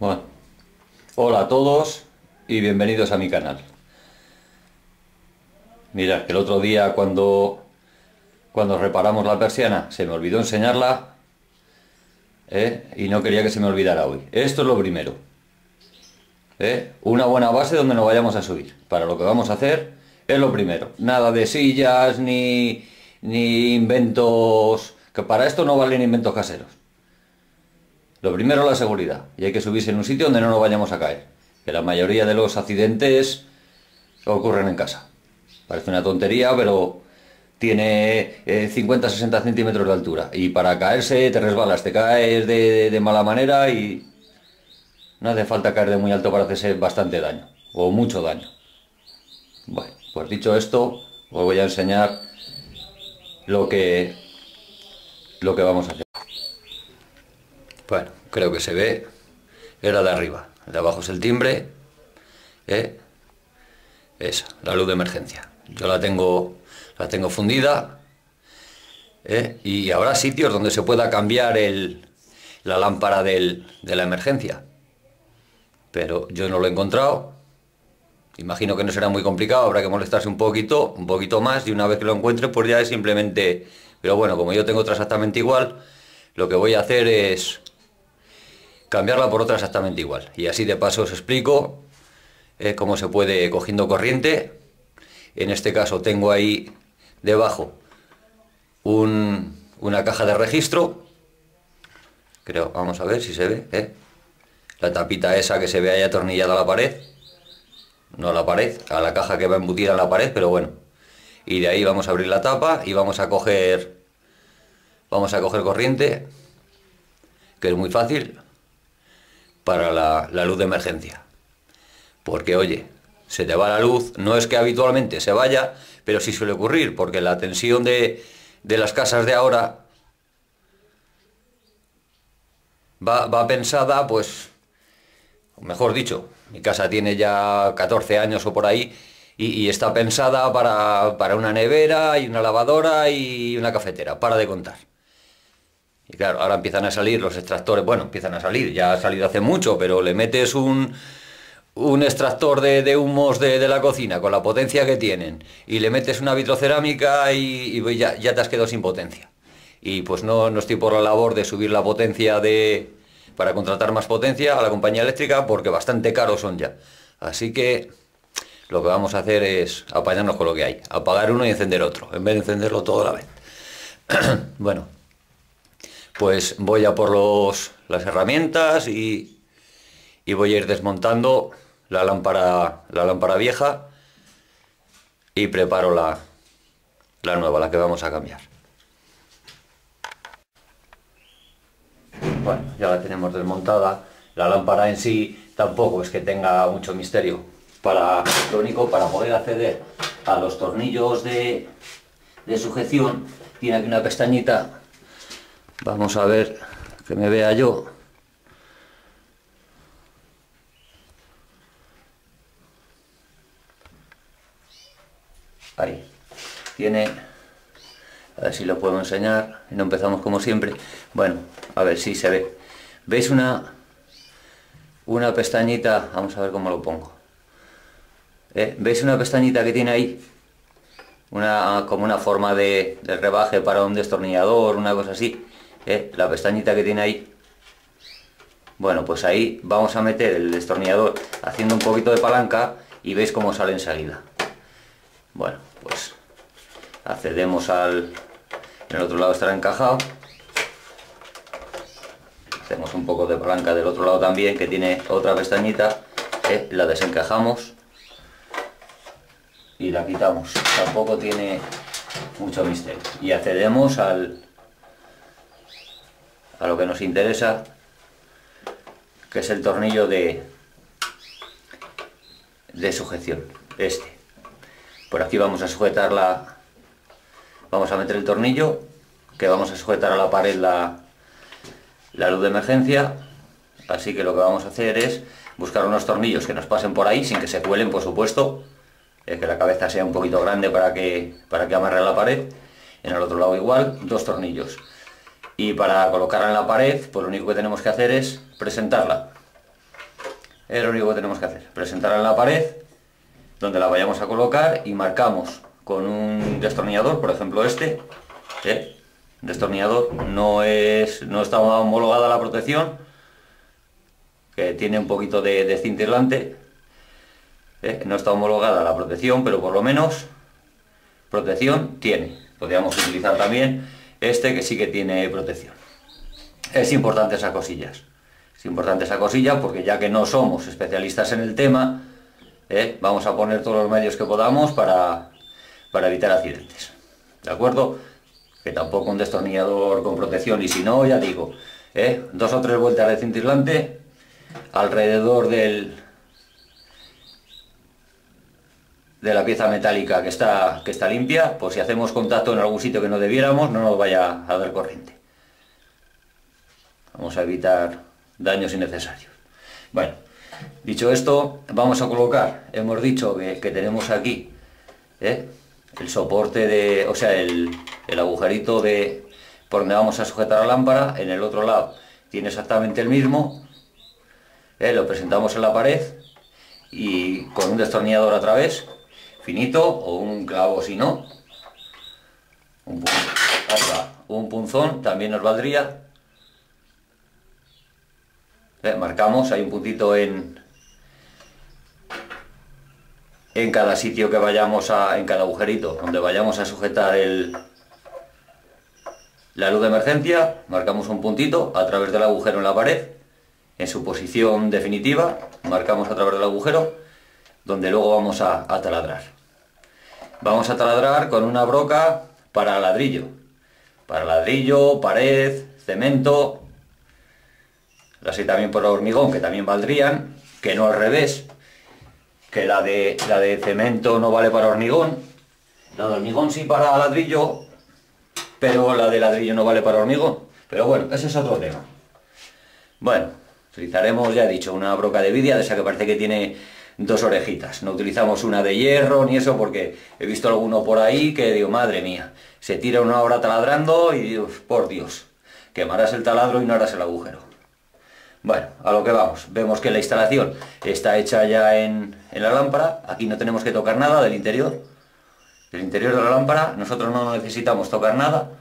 Bueno, hola a todos y bienvenidos a mi canal. Mirad, que el otro día cuando reparamos la persiana se me olvidó enseñarla, y no quería que se me olvidara hoy. Esto es lo primero. Una buena base donde nos vayamos a subir. Para lo que vamos a hacer es lo primero. Nada de sillas ni inventos, que para esto no valen inventos caseros. Lo primero es la seguridad, y hay que subirse en un sitio donde no nos vayamos a caer, que la mayoría de los accidentes ocurren en casa. Parece una tontería, pero tiene 50-60 centímetros de altura, y para caerse te resbalas, te caes de mala manera y no hace falta caer de muy alto para hacerse bastante daño, o mucho daño. Bueno, pues dicho esto, os voy a enseñar lo que vamos a hacer. Bueno, creo que se ve, era de arriba, de abajo es el timbre, esa, la luz de emergencia. Yo la tengo fundida, y habrá sitios donde se pueda cambiar la lámpara de la emergencia, pero yo no lo he encontrado. Imagino que no será muy complicado, habrá que molestarse un poquito más, y una vez que lo encuentre pues ya es simplemente... Pero bueno, como yo tengo otra exactamente igual, lo que voy a hacer es cambiarla por otra exactamente igual, y así de paso os explico cómo se puede cogiendo corriente. En este caso tengo ahí debajo una caja de registro, creo, vamos a ver si se ve, la tapita esa que se ve ahí atornillada a la pared, no a la pared, a la caja que va a embutir a la pared, pero bueno, y de ahí vamos a abrir la tapa y vamos a coger corriente, que es muy fácil, para la luz de emergencia. Porque oye, se te va la luz, no es que habitualmente se vaya, pero sí suele ocurrir, porque la tensión de las casas de ahora va pensada, pues, mejor dicho, mi casa tiene ya 14 años o por ahí, y está pensada para una nevera y una lavadora y una cafetera, para de contar. Y claro, ahora empiezan a salir los extractores, bueno, empiezan a salir, ya ha salido hace mucho, pero le metes un extractor de humos de la cocina con la potencia que tienen, y le metes una vitrocerámica y ya te has quedado sin potencia. Y pues no estoy por la labor de subir la potencia para contratar más potencia a la compañía eléctrica, porque bastante caros son ya. Así que lo que vamos a hacer es apañarnos con lo que hay, apagar uno y encender otro, en vez de encenderlo todo a la vez. Bueno, pues voy a por las herramientas y voy a ir desmontando la lámpara vieja, y preparo la nueva, la que vamos a cambiar. Bueno, ya la tenemos desmontada. La lámpara en sí tampoco es que tenga mucho misterio. Lo único, para poder acceder a los tornillos de sujeción, tiene aquí una pestañita. Vamos a ver que me vea yo. Ahí. Tiene... A ver si lo puedo enseñar. Y no empezamos como siempre. Bueno, a ver si se ve. ¿Veis una pestañita? Vamos a ver cómo lo pongo. ¿Veis una pestañita que tiene ahí? Como una forma de rebaje para un destornillador, una cosa así. La pestañita que tiene ahí. Bueno, pues ahí vamos a meter el destornillador haciendo un poquito de palanca, y veis cómo sale enseguida. Bueno, pues accedemos en el otro lado estará encajado. Hacemos un poco de palanca del otro lado también, que tiene otra pestañita, la desencajamos y la quitamos. Tampoco tiene mucho misterio. Y accedemos a lo que nos interesa, que es el tornillo de sujeción, Por aquí vamos a sujetar vamos a meter el tornillo, que vamos a sujetar a la pared la luz de emergencia. Así que lo que vamos a hacer es buscar unos tornillos que nos pasen por ahí, sin que se cuelen, por supuesto, que la cabeza sea un poquito grande para que amarre a la pared. En el otro lado igual, 2 tornillos. Y para colocarla en la pared, pues lo único que tenemos que hacer es presentarla Es lo único que tenemos que hacer. Presentarla en la pared, donde la vayamos a colocar, y marcamos con un destornillador, por ejemplo este, destornillador, no está homologada la protección, que tiene un poquito de cinta aislante, no está homologada la protección, pero por lo menos protección tiene. Podríamos utilizar también este, que sí que tiene protección. Es importante esas cosillas. Es importante esa cosilla porque, ya que no somos especialistas en el tema, vamos a poner todos los medios que podamos para evitar accidentes. ¿De acuerdo? Que tampoco un destornillador con protección, y si no, ya digo, 2 o 3 vueltas de cinta aislante alrededor de la pieza metálica que está limpia, pues si hacemos contacto en algún sitio que no debiéramos, no nos vaya a dar corriente. Vamos a evitar daños innecesarios. Bueno, dicho esto, vamos a colocar, hemos dicho que tenemos aquí el soporte o sea, el agujerito por donde vamos a sujetar la lámpara. En el otro lado tiene exactamente el mismo. Lo presentamos en la pared y con un destornillador a través, finito, o un clavo si no, un punzón también nos valdría. Marcamos, hay un puntito en cada sitio que vayamos en cada agujerito donde vayamos a sujetar la luz de emergencia. Marcamos un puntito a través del agujero en la pared, en su posición definitiva, marcamos a través del agujero, donde luego vamos a taladrar. Vamos a taladrar con una broca para ladrillo, pared, cemento, así también por hormigón, que también valdrían, que no al revés, que la de cemento no vale para hormigón, la de hormigón sí para ladrillo, pero la de ladrillo no vale para hormigón. Pero bueno, ese es otro tema. Bueno, utilizaremos, ya he dicho, una broca de vidia, de esa que parece que tiene 2 orejitas. No utilizamos una de hierro ni eso, porque he visto alguno por ahí que digo, madre mía, se tira 1 hora taladrando y digo, por Dios, quemarás el taladro y no harás el agujero. Bueno, a lo que vamos. Vemos que la instalación está hecha ya en la lámpara. Aquí no tenemos que tocar nada del interior. Del interior de la lámpara nosotros no necesitamos tocar nada,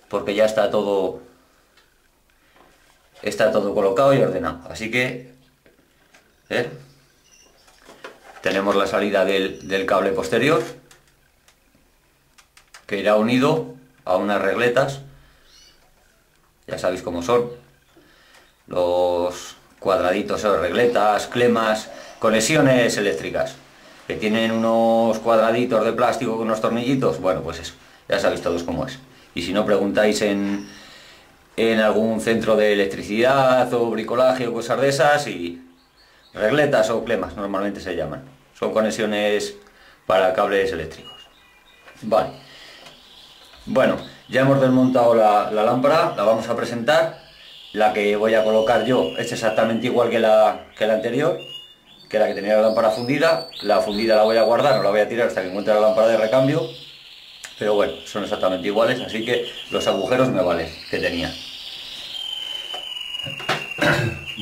porque ya está todo colocado y ordenado. Así que tenemos la salida del cable posterior, que irá unido a unas regletas. Ya sabéis cómo son los cuadraditos, regletas, clemas, conexiones eléctricas, que tienen unos cuadraditos de plástico con unos tornillitos. Bueno, pues eso, ya sabéis todos cómo es. Y si no, preguntáis en algún centro de electricidad o bricolaje o cosas de esas, y regletas o clemas normalmente se llaman. Son conexiones para cables eléctricos. Vale. Bueno, ya hemos desmontado la lámpara, la vamos a presentar. La que voy a colocar yo es exactamente igual que la anterior, que la que tenía la lámpara fundida. La fundida la voy a guardar, no la voy a tirar hasta que encuentre la lámpara de recambio. Pero bueno, son exactamente iguales, así que los agujeros me valen que tenía.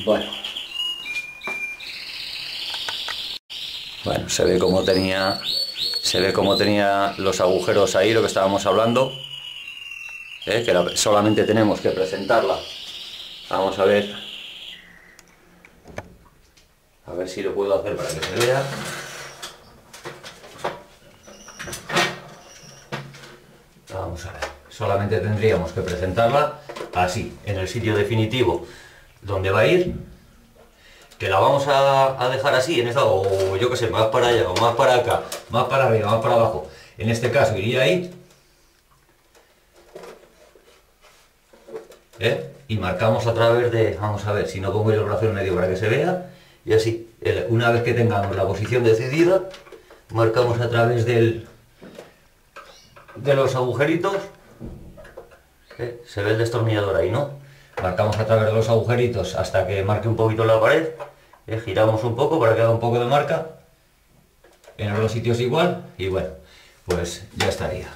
Bueno, se ve cómo tenía los agujeros ahí, lo que estábamos hablando, que solamente tenemos que presentarla. Vamos a ver si lo puedo hacer para que se vea. Vamos a ver, solamente tendríamos que presentarla así, en el sitio definitivo donde va a ir, que la vamos a dejar así, en esta, o yo que sé, más para allá, o más para acá, más para arriba, más para abajo. En este caso iría ahí, y marcamos a través de, vamos a ver si no pongo yo el brazo en medio para que se vea, y así, una vez que tengamos la posición decidida, marcamos a través de los agujeritos, se ve el destornillador ahí, ¿no? Marcamos a través de los agujeritos hasta que marque un poquito la pared, giramos un poco para que haga un poco de marca, en los sitios igual, y bueno, pues ya estaría.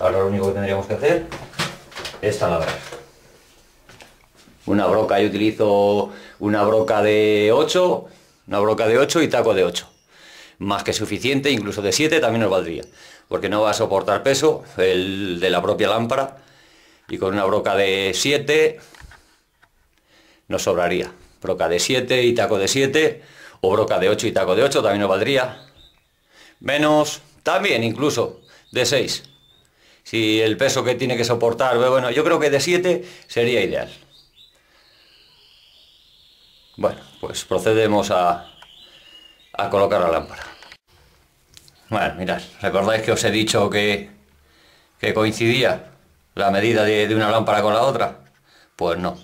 Ahora lo único que tendríamos que hacer es taladrar. Una broca, yo utilizo una broca de 8, y taco de 8. Más que suficiente, incluso de 7 también nos valdría, porque no va a soportar peso el de la propia lámpara, y con una broca de 7 nos sobraría. Broca de 7 y taco de 7, o broca de 8 y taco de 8 también nos valdría. Menos, también incluso, de 6. Si el peso que tiene que soportar, bueno, yo creo que de 7 sería ideal. Bueno, pues procedemos a colocar la lámpara. Bueno, mirad, ¿recordáis que os he dicho que coincidía la medida de una lámpara con la otra? Pues no.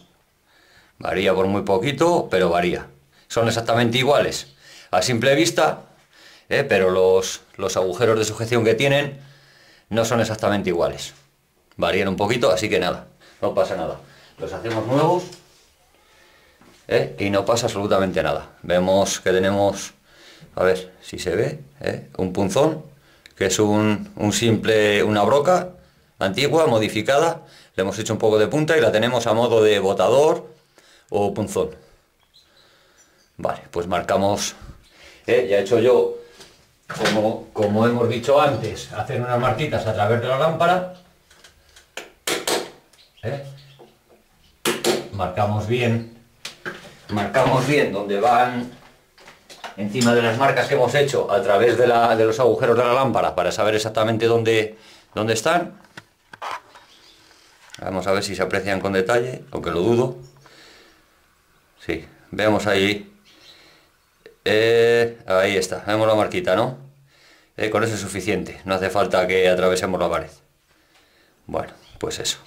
Varía por muy poquito, pero varía. Son exactamente iguales a simple vista, pero los agujeros de sujeción que tienen no son exactamente iguales. Varían un poquito, así que nada, no pasa nada. Los hacemos nuevos y no pasa absolutamente nada. Vemos que tenemos, a ver si se ve, un punzón, que es una broca antigua, modificada. Le hemos hecho un poco de punta y la tenemos a modo de botador o punzón. Vale, pues marcamos, ya he hecho yo, como hemos dicho antes, hacer unas marquitas a través de la lámpara. Marcamos bien donde van, encima de las marcas que hemos hecho a través de los agujeros de la lámpara, para saber exactamente dónde están. Vamos a ver si se aprecian con detalle, aunque lo dudo. Sí, veamos ahí. Ahí está, vemos la marquita, ¿no? Con eso es suficiente, no hace falta que atravesemos la pared. Bueno, pues eso.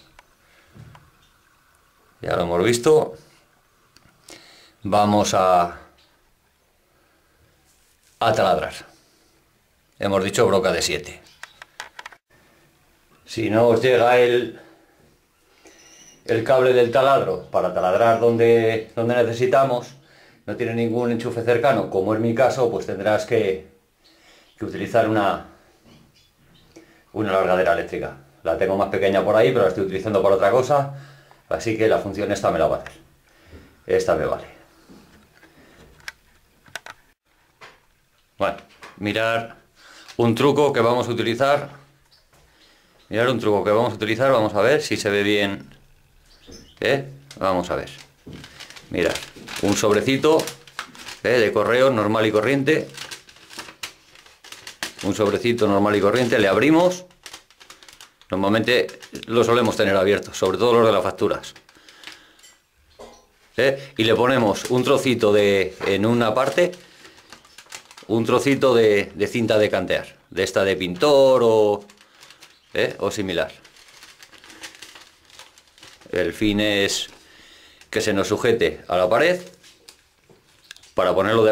Ya lo hemos visto. Vamos a taladrar. Hemos dicho broca de 7. Si no os llega el cable del taladro para taladrar donde necesitamos, no tiene ningún enchufe cercano, como es mi caso, pues tendrás que utilizar una largadera eléctrica. La tengo más pequeña por ahí, pero la estoy utilizando para otra cosa, así que la función esta me la va a hacer. Esta me vale. Bueno, mirar un truco que vamos a utilizar. Vamos a ver si se ve bien. Vamos a ver. Mirad, un sobrecito de correo normal y corriente. Un sobrecito normal y corriente, le abrimos. Normalmente lo solemos tener abierto, sobre todo los de las facturas. Y le ponemos un trocito en una parte, un trocito de cinta de cantear, de esta de pintor o similar. El fin es que se nos sujete a la pared, para ponerlo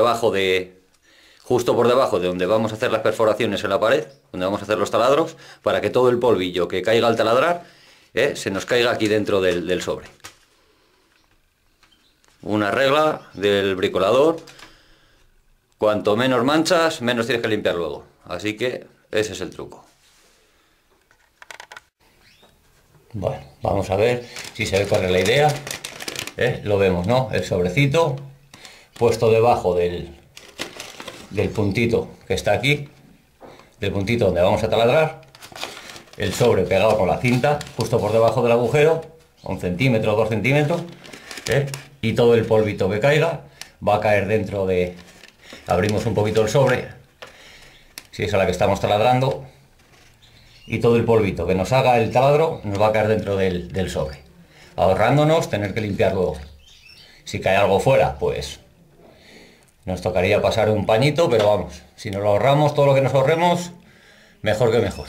justo por debajo de donde vamos a hacer las perforaciones en la pared, donde vamos a hacer los taladros, para que todo el polvillo que caiga al taladrar se nos caiga aquí dentro del sobre. Una regla del bricolador: cuanto menos manchas, menos tienes que limpiar luego. Así que ese es el truco. Bueno, vamos a ver si se ve cuál es la idea. Lo vemos, ¿no? El sobrecito puesto debajo del puntito que está aquí, del puntito donde vamos a taladrar. El sobre pegado con la cinta justo por debajo del agujero, 1 centímetro, 2 centímetros, y todo el polvito que caiga va a caer dentro de... Abrimos un poquito el sobre, si es a la que estamos taladrando, y todo el polvito que nos haga el taladro nos va a caer dentro del sobre, ahorrándonos tener que limpiar luego. Si cae algo fuera, pues nos tocaría pasar un pañito, pero vamos, si nos lo ahorramos, todo lo que nos ahorremos, mejor que mejor.